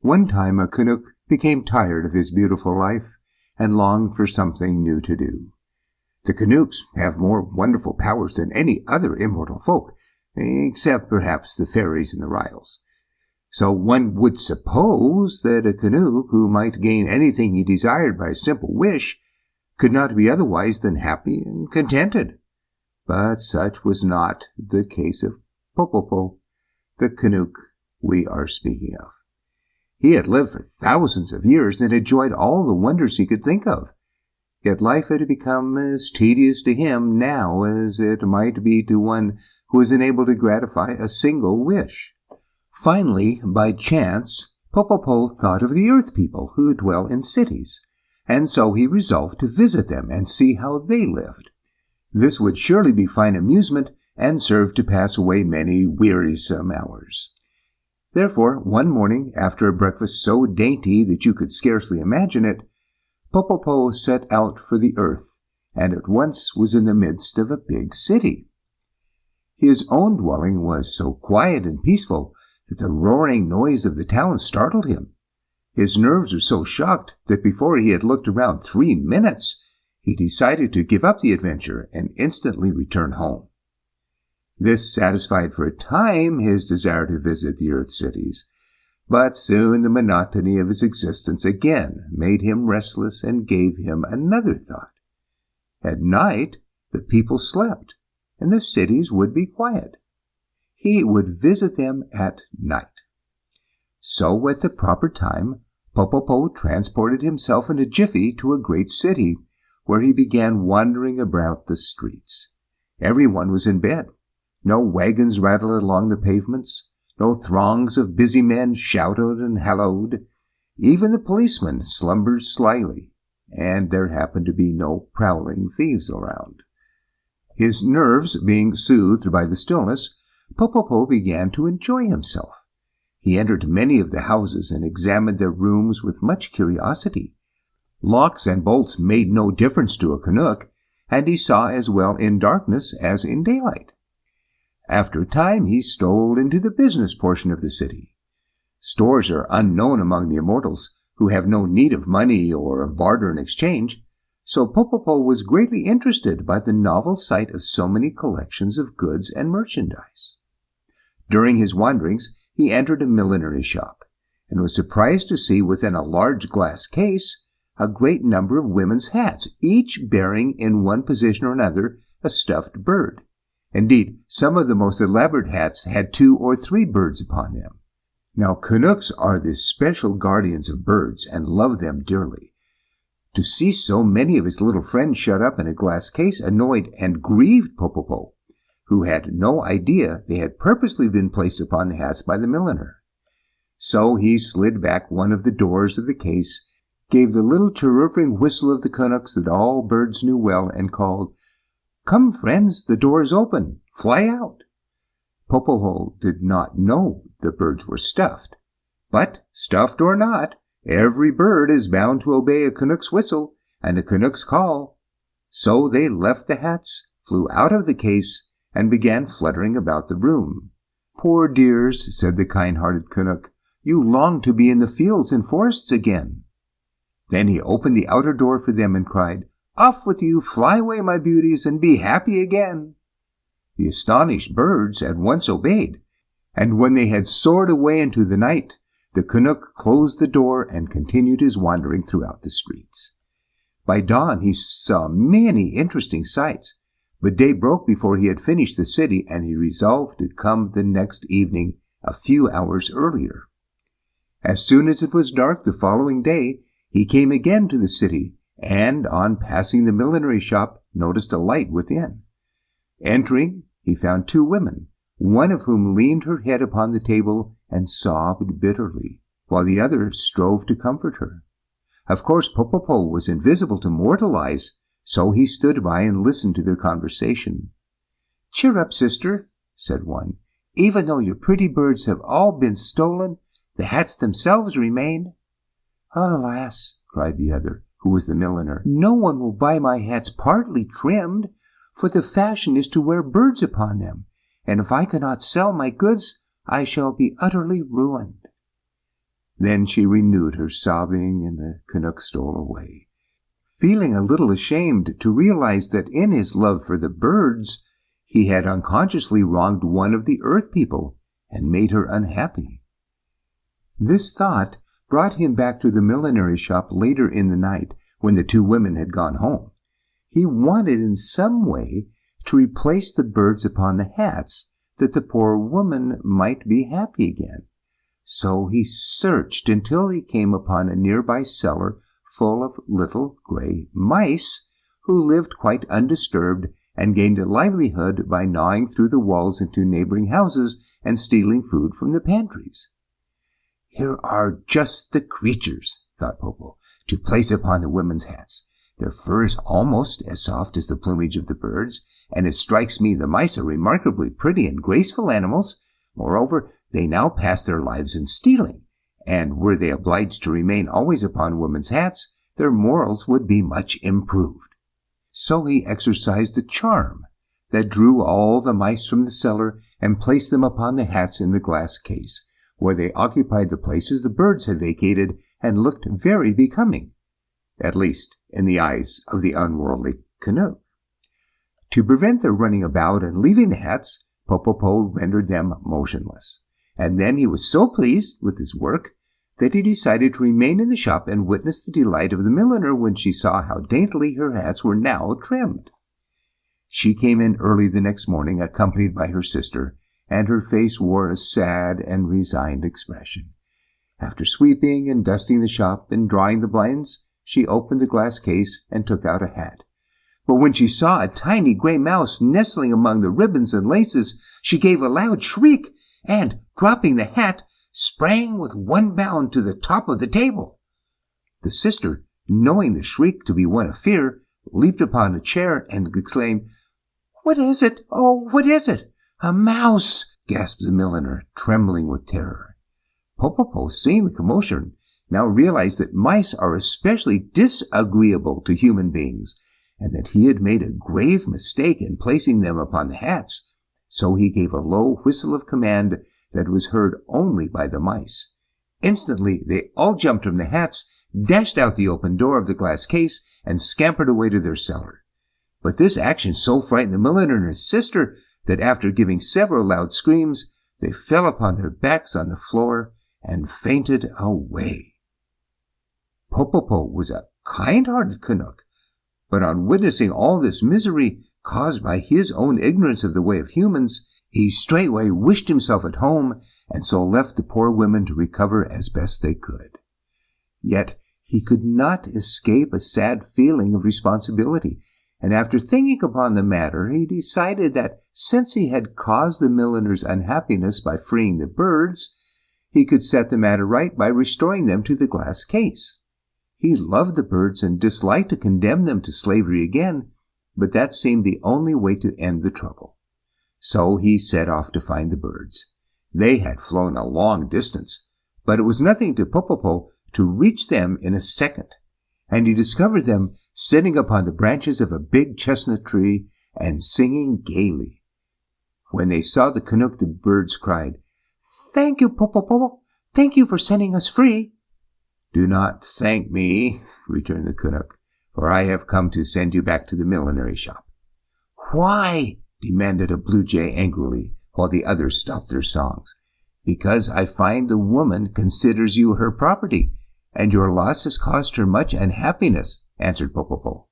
One time a Canuck became tired of his beautiful life and longed for something new to do. The Canucks have more wonderful powers than any other immortal folk, except perhaps the fairies and the Ryls. So one would suppose that a Canuck who might gain anything he desired by a simple wish could not be otherwise than happy and contented. But such was not the case of Popopo, the Canuck we are speaking of. He had lived for thousands of years and had enjoyed all the wonders he could think of. Yet life had become as tedious to him now as it might be to one who was unable to gratify a single wish. Finally, by chance, Popopo thought of the earth people who dwell in cities, and so he resolved to visit them and see how they lived. This would surely be fine amusement and serve to pass away many wearisome hours. Therefore, one morning, after a breakfast so dainty that you could scarcely imagine it, Popopo set out for the earth, and at once was in the midst of a big city. His own dwelling was so quiet and peaceful that the roaring noise of the town startled him. His nerves were so shocked that before he had looked around 3 minutes, he decided to give up the adventure and instantly return home. This satisfied for a time his desire to visit the earth cities, but soon the monotony of his existence again made him restless and gave him another thought. At night the people slept, and the cities would be quiet. He would visit them at night. So at the proper time, Popopo transported himself in a jiffy to a great city, where he began wandering about the streets. Everyone was in bed. No wagons rattled along the pavements. No throngs of busy men shouted and hallooed. Even the policeman slumbered slyly, and there happened to be no prowling thieves around. His nerves being soothed by the stillness, Popopo began to enjoy himself. He entered many of the houses and examined their rooms with much curiosity. Locks and bolts made no difference to a Canuck, and he saw as well in darkness as in daylight. After a time he stole into the business portion of the city. Stores are unknown among the immortals, who have no need of money or of barter and exchange, so Popopo was greatly interested by the novel sight of so many collections of goods and merchandise. During his wanderings he entered a millinery shop, and was surprised to see within a large glass case a great number of women's hats, each bearing in one position or another a stuffed bird. Indeed, some of the most elaborate hats had 2 or 3 birds upon them. Now, Canucks are the special guardians of birds and love them dearly. To see so many of his little friends shut up in a glass case annoyed and grieved Popopo, who had no idea they had purposely been placed upon the hats by the milliner. So he slid back one of the doors of the case, gave the little chirruping whistle of the Canucks that all birds knew well, and called, "Come, friends, the door is open. Fly out." Popopo did not know the birds were stuffed. But, stuffed or not, every bird is bound to obey a Canuck's whistle and a Canuck's call. So they left the hats, flew out of the case, and began fluttering about the room. "Poor dears," said the kind-hearted Canuck, "you long to be in the fields and forests again." Then he opened the outer door for them and cried, "Off with you, fly away, my beauties, and be happy again." The astonished birds at once obeyed, and when they had soared away into the night, the Canuck closed the door and continued his wandering throughout the streets. By dawn he saw many interesting sights, but day broke before he had finished the city, and he resolved to come the next evening a few hours earlier. As soon as it was dark the following day, he came again to the city, and, on passing the millinery shop, noticed a light within. Entering, he found 2 women, one of whom leaned her head upon the table and sobbed bitterly, while the other strove to comfort her. Of course, Popopo was invisible to mortal eyes, so he stood by and listened to their conversation. "Cheer up, sister," said one. "Even though your pretty birds have all been stolen, the hats themselves remain." "Alas," cried the other, who was the milliner, "no one will buy my hats partly trimmed, for the fashion is to wear birds upon them, and if I cannot sell my goods, I shall be utterly ruined." Then she renewed her sobbing, and the Canuck stole away, feeling a little ashamed to realize that in his love for the birds he had unconsciously wronged one of the earth people and made her unhappy. This thought brought him back to the millinery shop later in the night when the two women had gone home. He wanted in some way to replace the birds upon the hats, that the poor woman might be happy again. So he searched until he came upon a nearby cellar full of little gray mice, who lived quite undisturbed and gained a livelihood by gnawing through the walls into neighboring houses and stealing food from the pantries. Here are just the creatures, thought Popo, to place upon the women's hats. Their fur is almost as soft as the plumage of the birds, and it strikes me the mice are remarkably pretty and graceful animals. Moreover, they now pass their lives in stealing, and were they obliged to remain always upon women's hats, their morals would be much improved. So he exercised a charm that drew all the mice from the cellar and placed them upon the hats in the glass case, where they occupied the places the birds had vacated and looked very becoming, at least in the eyes of the unworldly Canuck. To prevent their running about and leaving the hats, Popo rendered them motionless, and then he was so pleased with his work that he decided to remain in the shop and witness the delight of the milliner when she saw how daintily her hats were now trimmed. She came in early the next morning, accompanied by her sister, and her face wore a sad and resigned expression. After sweeping and dusting the shop and drawing the blinds, she opened the glass case and took out a hat. But when she saw a tiny gray mouse nestling among the ribbons and laces, she gave a loud shriek, and, dropping the hat, sprang with one bound to the top of the table. The sister, knowing the shriek to be one of fear, leaped upon a chair and exclaimed, "What is it? Oh, what is it?" "A mouse!" gasped the milliner, trembling with terror. Popo, seeing the commotion, now realized that mice are especially disagreeable to human beings, and that he had made a grave mistake in placing them upon the hats. So he gave a low whistle of command that was heard only by the mice. Instantly they all jumped from the hats, dashed out the open door of the glass case, and scampered away to their cellar. But this action so frightened the milliner and his sister that after giving several loud screams, they fell upon their backs on the floor and fainted away. Popo was a kind-hearted Canuck, but on witnessing all this misery caused by his own ignorance of the way of humans, he straightway wished himself at home, and so left the poor women to recover as best they could. Yet he could not escape a sad feeling of responsibility, and after thinking upon the matter, he decided that since he had caused the milliner's unhappiness by freeing the birds, he could set the matter right by restoring them to the glass case. He loved the birds and disliked to condemn them to slavery again, but that seemed the only way to end the trouble. So he set off to find the birds. They had flown a long distance, but it was nothing to Popo to reach them in a second, and he discovered them sitting upon the branches of a big chestnut tree and singing gaily. When they saw the Canuck, the birds cried, "Thank you, Popo. Thank you for setting us free." "Do not thank me," returned the Canuck, "for I have come to send you back to the millinery shop." "Why?" demanded a blue jay angrily, while the others stopped their songs. "Because I find the woman considers you her property, and your loss has caused her much unhappiness," answered Popo.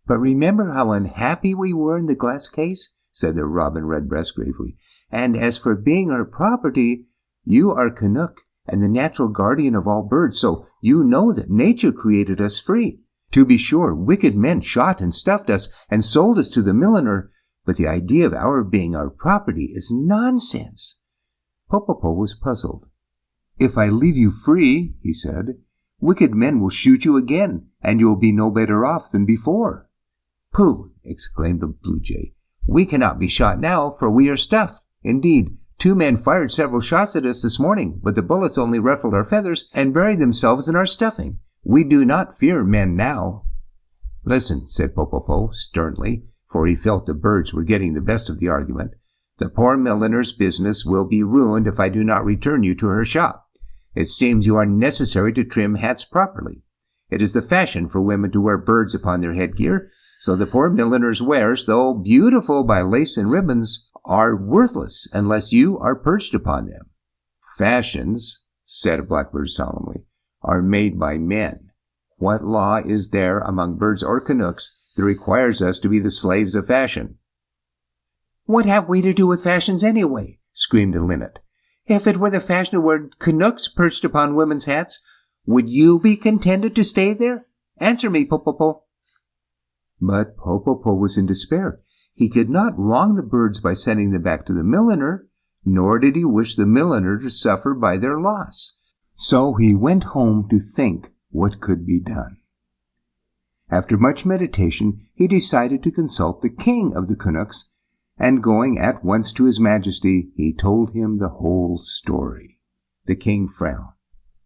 "But remember how unhappy we were in the glass case," said the robin redbreast gravely. "And as for being her property, you are Canuck and the natural guardian of all birds, so you know that nature created us free. To be sure, wicked men shot and stuffed us and sold us to the milliner, but the idea of our being our property is nonsense." Popo was puzzled. "If I leave you free," he said, "wicked men will shoot you again, and you will be no better off than before." "Pooh!" exclaimed the blue jay. "We cannot be shot now, for we are stuffed. Indeed, 2 men fired several shots at us this morning, but the bullets only ruffled our feathers and buried themselves in our stuffing. We do not fear men now." "Listen," said Popo sternly, for he felt the birds were getting the best of the argument. "The poor milliner's business will be ruined if I do not return you to her shop. It seems you are necessary to trim hats properly. It is the fashion for women to wear birds upon their headgear, so the poor milliner's wares, though beautiful by lace and ribbons, are worthless unless you are perched upon them." "Fashions," said Blackbird solemnly, "are made by men. What law is there among birds or Canucks that requires us to be the slaves of fashion?" "What have we to do with fashions anyway?" screamed a linnet. "If it were the fashion to wear Canucks perched upon women's hats, would you be contented to stay there? Answer me, Popopo." But Popopo was in despair. He could not wrong the birds by sending them back to the milliner, nor did he wish the milliner to suffer by their loss. So he went home to think what could be done. After much meditation, he decided to consult the king of the Canucks, and going at once to his majesty, he told him the whole story. The king frowned.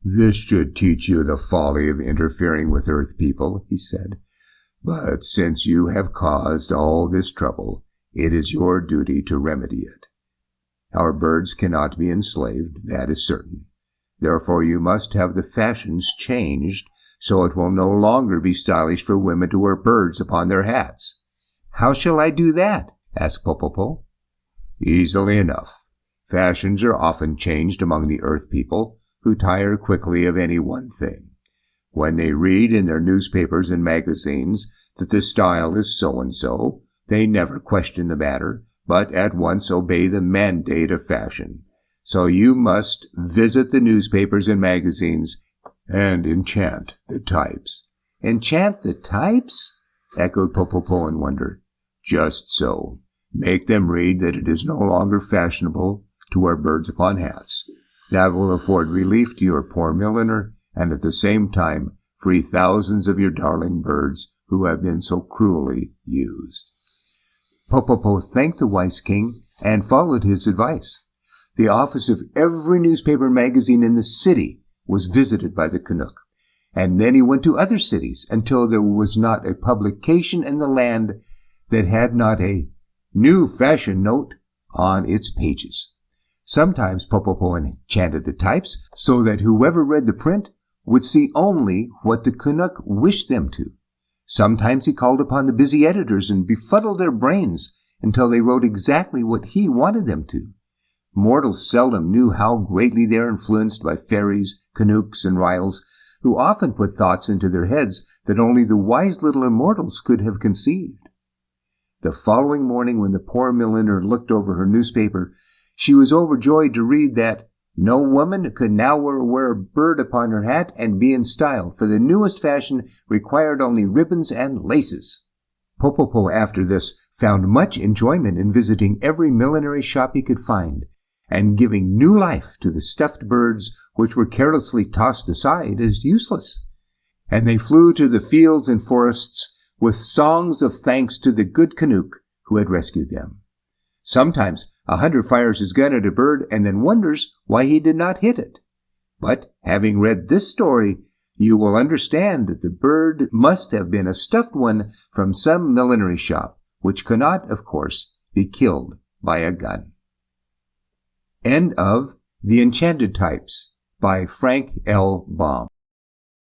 "This should teach you the folly of interfering with earth people," he said. "But since you have caused all this trouble, it is your duty to remedy it. Our birds cannot be enslaved, that is certain. Therefore you must have the fashions changed, so it will no longer be stylish for women to wear birds upon their hats." "How shall I do that?" asked Popopo. "Easily enough. Fashions are often changed among the earth people, who tire quickly of any one thing. When they read in their newspapers and magazines that the style is so-and-so, they never question the matter, but at once obey the mandate of fashion. So you must visit the newspapers and magazines and enchant the types." "Enchant the types?" echoed Popopo in wonder. "Just so. Make them read that it is no longer fashionable to wear birds upon hats. That will afford relief to your poor milliner, and at the same time free thousands of your darling birds who have been so cruelly used." Popopo thanked the wise king and followed his advice. The office of every newspaper and magazine in the city was visited by the Canuck, and then he went to other cities until there was not a publication in the land that had not a new fashion note on its pages. Sometimes Popopo enchanted the types so that whoever read the print would see only what the Canuck wished them to. Sometimes he called upon the busy editors and befuddled their brains until they wrote exactly what he wanted them to. Mortals seldom knew how greatly they are influenced by fairies, Canucks, and Ryls, who often put thoughts into their heads that only the wise little immortals could have conceived. The following morning, when the poor milliner looked over her newspaper, she was overjoyed to read that no woman could now wear a bird upon her hat and be in style, for the newest fashion required only ribbons and laces. Popopo, after this, found much enjoyment in visiting every millinery shop he could find, and giving new life to the stuffed birds which were carelessly tossed aside as useless. And they flew to the fields and forests with songs of thanks to the good Canuck who had rescued them. Sometimes a hunter fires his gun at a bird and then wonders why he did not hit it. But having read this story, you will understand that the bird must have been a stuffed one from some millinery shop, which cannot, of course, be killed by a gun. End of The Enchanted Types by Frank L. Baum.